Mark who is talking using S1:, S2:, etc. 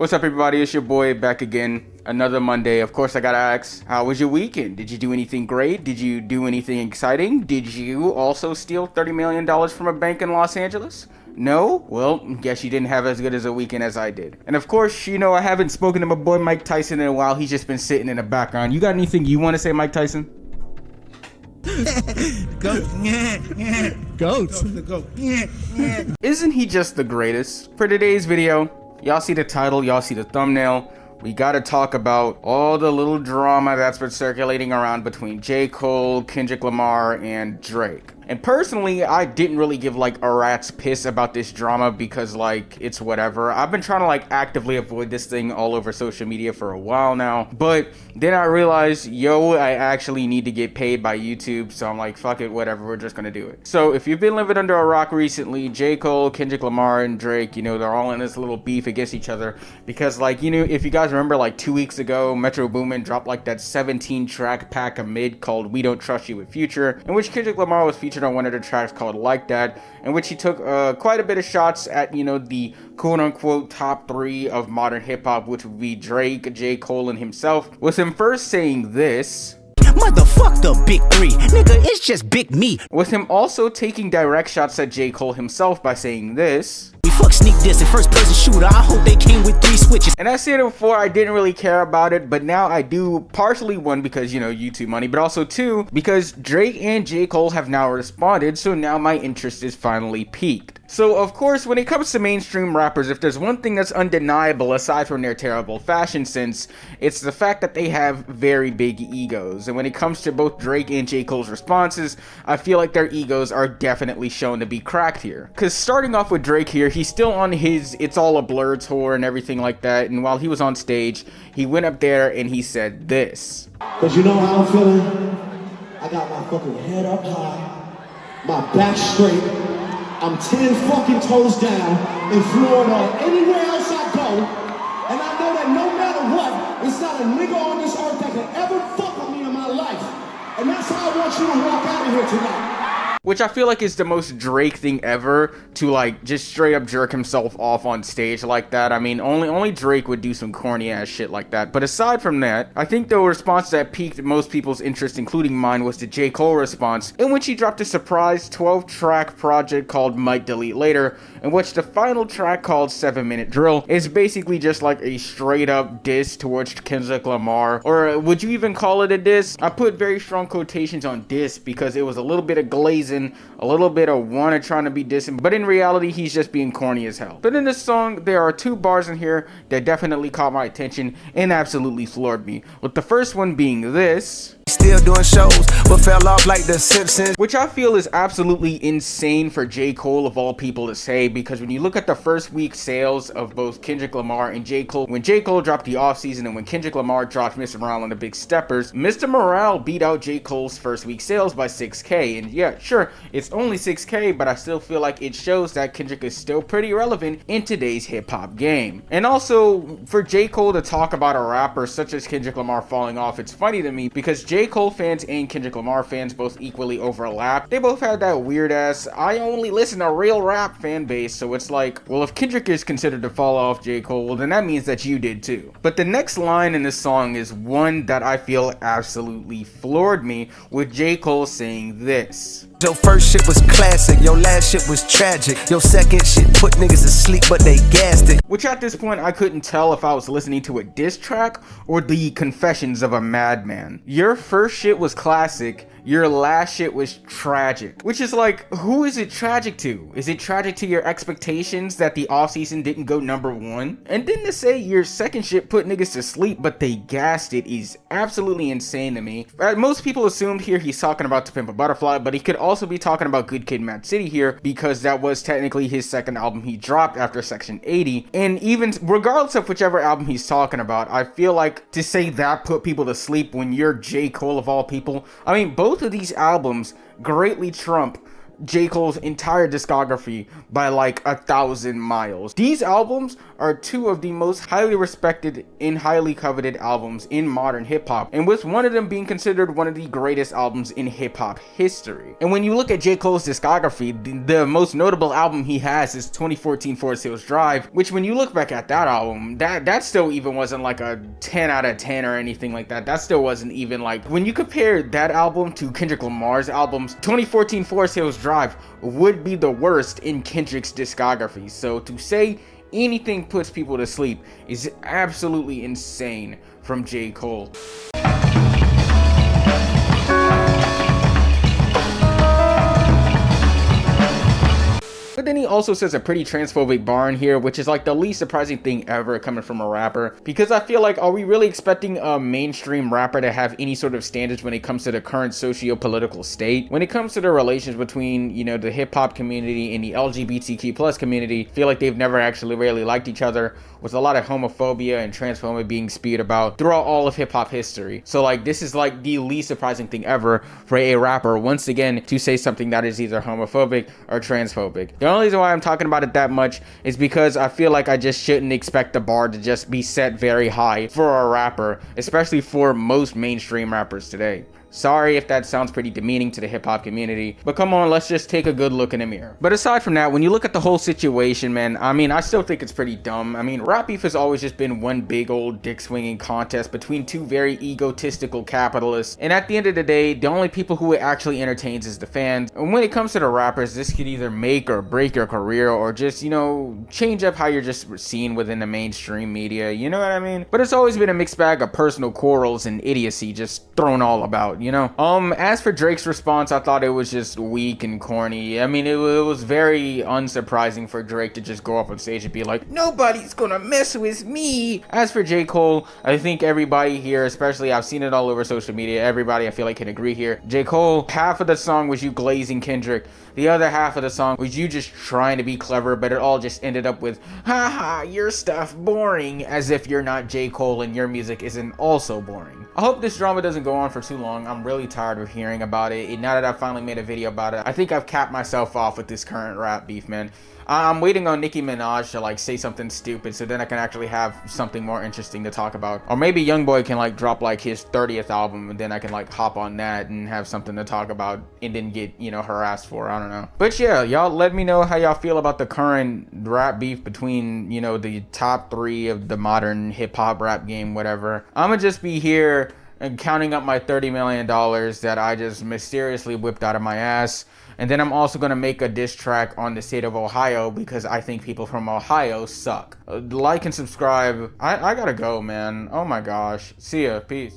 S1: What's up, everybody? It's your boy back again. Another Monday. Of course, I gotta ask, how was your weekend? Did you do anything great? Did you do anything exciting? Did you also steal $30 million from a bank in Los Angeles? No? Well, guess you didn't have as good as a weekend as I did. And of course, you know, I haven't spoken to my boy Mike Tyson in a while. He's just been sitting in the background. You got anything you want to say, Mike Tyson?
S2: Goats.
S1: Isn't he just the greatest? For today's video, y'all see the title, y'all see the thumbnail. We gotta talk about all the little drama that's been circulating around between J. Cole, Kendrick Lamar, and Drake. And personally, I didn't really give like a rat's piss about this drama because like it's whatever. I've been trying to like actively avoid this thing all over social media for a while now. But then I realized, I actually need to get paid by YouTube. So I'm like, fuck it, whatever, we're just gonna do it. So if you've been living under a rock recently, J. Cole, Kendrick Lamar, and Drake, you know, they're all in this little beef against each other. Because like, you know, if you guys remember like 2 weeks ago, Metro Boomin dropped like that 17 track pack of mid called We Don't Trust You with Future, in which Kendrick Lamar was featured on one of the tracks called Like That, in which he took quite a bit of shots at, you know, the quote-unquote top 3 of modern hip-hop, which would be Drake, J. Cole, and himself, with him first saying this:
S2: Motherfuck the big 3, nigga, it's just big me.
S1: With him also taking direct shots at J. Cole himself by saying this:
S2: We fuck sneak this and first person shooter, I hope they came with 3 switches.
S1: And I said it before, I didn't really care about it, but now I do, partially one, because, you know, YouTube money, but also two, because Drake and J. Cole have now responded, so now my interest is finally piqued. So, of course, when it comes to mainstream rappers, if there's one thing that's undeniable aside from their terrible fashion sense, it's the fact that they have very big egos. And when it comes to both Drake and J. Cole's responses, I feel like their egos are definitely shown to be cracked here. Because starting off with Drake here, he's still on his It's All a Blur tour and everything like that, and while he was on stage, he went up there and he said this:
S3: Cause you know how I'm feeling? I got my fucking head up high, my back straight, I'm 10 fucking toes down in Florida or anywhere else I go, and I know that no matter what, it's not a nigga on this earth that can ever fuck with me in my life. And that's how I want you to walk out of here tonight.
S1: Which I feel like is the most Drake thing ever, to like just straight up jerk himself off on stage like that. I mean, only Drake would do some corny ass shit like that. But aside from that, I think the response that piqued most people's interest, including mine, was the J. Cole response, in which he dropped a surprise 12-track project called Might Delete Later, in which the final track called 7 Minute Drill is basically just like a straight up diss towards Kendrick Lamar. Or would you even call it a diss? I put very strong quotations on diss because it was a little bit of glazing, a little bit of wanna trying to be dissing, but in reality he's just being corny as hell. But in this song there are 2 bars in here that definitely caught my attention and absolutely floored me, with the first one being this:
S2: Still doing shows, but fell off like the Simpsons.
S1: Which I feel is absolutely insane for J. Cole of all people to say, because when you look at the first week sales of both Kendrick Lamar and J. Cole, when J. Cole dropped The Offseason and when Kendrick Lamar dropped Mr. Morale and the Big Steppers, Mr. Morale beat out J. Cole's first week sales by 6K. And yeah, sure, it's only 6K, but I still feel like it shows that Kendrick is still pretty relevant in today's hip-hop game. And also, for J. Cole to talk about a rapper such as Kendrick Lamar falling off, it's funny to me because J. Cole fans and Kendrick Lamar fans both equally overlap. They both had that weird ass, I only listen to real rap fan base, so it's like, well, if Kendrick is considered to fall off J. Cole, well, then that means that you did too. But the next line in this song is one that I feel absolutely floored me, with J. Cole saying this:
S2: Your first shit was classic, your last shit was tragic, your second shit put niggas to sleep but they gassed it.
S1: Which at this point I couldn't tell if I was listening to a diss track or the confessions of a madman. Your first shit was classic, your last shit was tragic. Which is like, who is it tragic to? Is it tragic to your expectations that The Offseason didn't go #1? And then to say your second shit put niggas to sleep but they gassed it is absolutely insane to me. Most people assumed here he's talking about To Pimp a Butterfly, but he could also be talking about Good Kid Mad City here, because that was technically his second album he dropped after Section 80. And even regardless of whichever album he's talking about, I feel like to say that put people to sleep when you're J. Cole of all people, I mean, both of these albums greatly trump J. Cole's entire discography by like 1,000 miles. These albums are two of the most highly respected and highly coveted albums in modern hip-hop, and with one of them being considered one of the greatest albums in hip-hop history. And when you look at J. Cole's discography, the most notable album he has is 2014 Forest Hills Drive, which when you look back at that album, that still even wasn't like a 10 out of 10 or anything like that. That still wasn't even like, when you compare that album to Kendrick Lamar's albums, 2014 Forest Hills Drive would be the worst in Kendrick's discography. So to say anything puts people to sleep is absolutely insane from J. Cole. But then he also says a pretty transphobic bar in here, which is like the least surprising thing ever coming from a rapper. Because I feel like, are we really expecting a mainstream rapper to have any sort of standards when it comes to the current socio-political state? When it comes to the relations between, you know, the hip-hop community and the LGBTQ plus community, I feel like they've never actually really liked each other, with a lot of homophobia and transphobia being spewed about throughout all of hip-hop history. So like, this is like the least surprising thing ever for a rapper, once again, to say something that is either homophobic or transphobic. The only reason why I'm talking about it that much is because I feel like I just shouldn't expect the bar to just be set very high for a rapper, especially for most mainstream rappers today. Sorry if that sounds pretty demeaning to the hip-hop community, but come on, let's just take a good look in the mirror. But aside from that, when you look at the whole situation, man, I mean, I still think it's pretty dumb. I mean, rap beef has always just been one big old dick-swinging contest between two very egotistical capitalists, and at the end of the day, the only people who it actually entertains is the fans. And when it comes to the rappers, this could either make or break your career, or just, you know, change up how you're just seen within the mainstream media, you know what I mean? But it's always been a mixed bag of personal quarrels and idiocy just thrown all about, you know? As for Drake's response, I thought it was just weak and corny. I mean, it was very unsurprising for Drake to just go up on stage and be like, nobody's gonna mess with me. As for J. Cole, I think everybody here, especially I've seen it all over social media, everybody I feel like can agree here. J. Cole, half of the song was you glazing Kendrick. The other half of the song was you just trying to be clever, but it all just ended up with, haha, your stuff boring, as if you're not J. Cole and your music isn't also boring. I hope this drama doesn't go on for too long. I'm really tired of hearing about it. And now that I've finally made a video about it, I think I've capped myself off with this current rap beef, man. I'm waiting on Nicki Minaj to like say something stupid so then I can actually have something more interesting to talk about. Or maybe Youngboy can like drop like his 30th album and then I can like hop on that and have something to talk about and then get, you know, harassed for. I don't know. But yeah, y'all let me know how y'all feel about the current rap beef between, you know, the top 3 of the modern hip hop rap game, whatever. I'ma just be here and counting up my $30 million that I just mysteriously whipped out of my ass. And then I'm also going to make a diss track on the state of Ohio because I think people from Ohio suck. Like and subscribe. I gotta go, man. Oh my gosh. See ya. Peace.